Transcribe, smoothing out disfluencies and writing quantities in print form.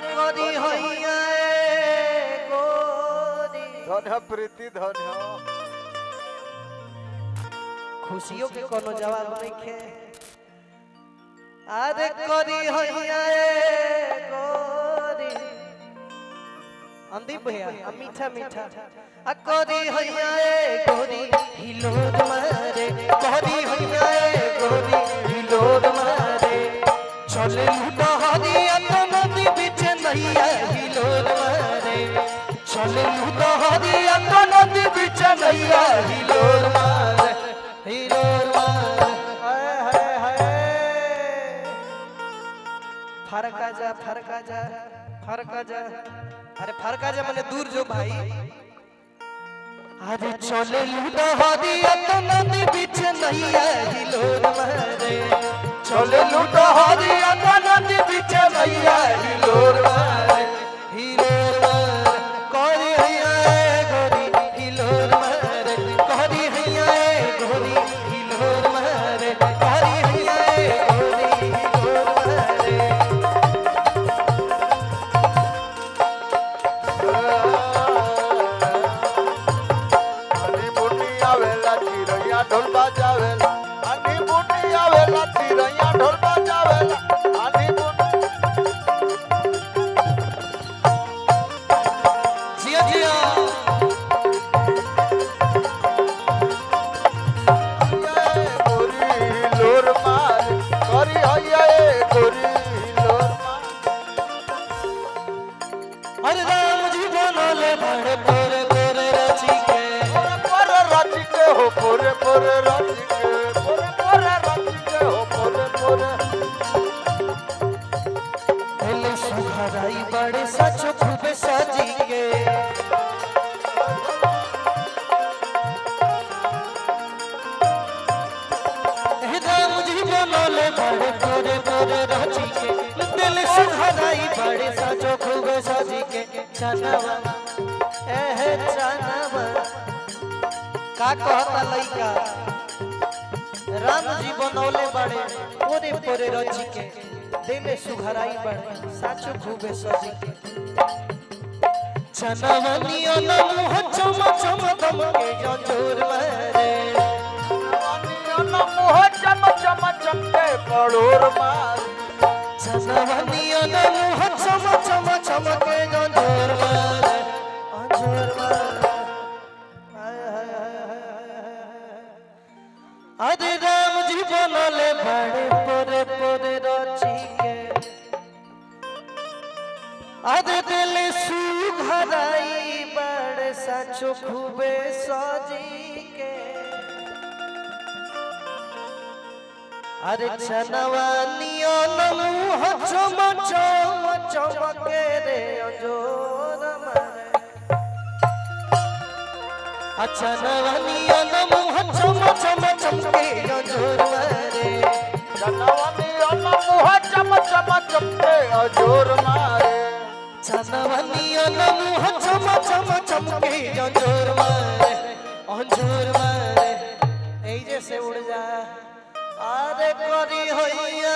करी होइया गोरी धन्य प्रीति धन्य खुशियों के कोनो जवाब नहीं खे अरे करी होइया गोरी अंदीप भैया मीठा मीठा करी होइया गोरी हिलोर मारे करी होइया गोरी हिलोर मारे चले लूटा हरिया तो नदी बीच नैया हिलोर मारे चले लूटा हरिया तो नदी बीच नैया हिलोर मारे हिलोर मारे हाय हाय हाय फरका जा फरका जा फरका जा अरे फरका जा मैंने दूर जो भाई अरे चले लूटा हरिया तो नदी बीच नैया हिलोर मारे चले लूटा हरिया तो नदी बीच नैया हिलोर मारे हिलोर मारे करी हैया गोरी हिलोर मारे करी हैया गोरी हिलोर मारे करी हैया गोरी हिलोर मारे आनी बूटी आवेला चिरैया ढोल बजावेला आनी बूटी आवेला चिरैया ढोल बजावेला आनी बूटी जिया जिया गोरी लोर मार करी हैया गोरी लोर मार अरे राम जी बनले बड़े पोरे पोरे रची के पोरे राची के हो पोरे पोरे राची के पोरे पोरे राची के हो पोरे पोरे पहले सुघराई बड़े सचो खूबे सजी के राम जी बनले बड़े पोरे पोरे रची के दिल सुघराई बड़े सचो खूबे सजी के चनवा चनवा का कहता लइका राम जी बनौले बड़े पोरे पोरे रची के दिल सुघराई बड़े साचो खूबे सजी के चनवनिया न मुह चम चम दम के जोर मारे मोह चम चम चमके पड़ोर मार चनवनिया न मुह चम चम चम के जोर मारे जोर मारे हाय हाय हाय हाय अरे राम जी बनले बड़े पोरे पोरे रची के अरे दिल सुघराई बड़े साचो खूबे सजी के अरे चनवानिया न मुह चम चम चमके रे जोर मारे चनवानिया न मुह चम चम चमके जोर मारे जनवानी अन मोह चम चम चमके जोर मारे चनवनिया न मुह चम चम चमके जोर मारे जोर मारे ऐ जैसे उड़ जा अरे करी होइया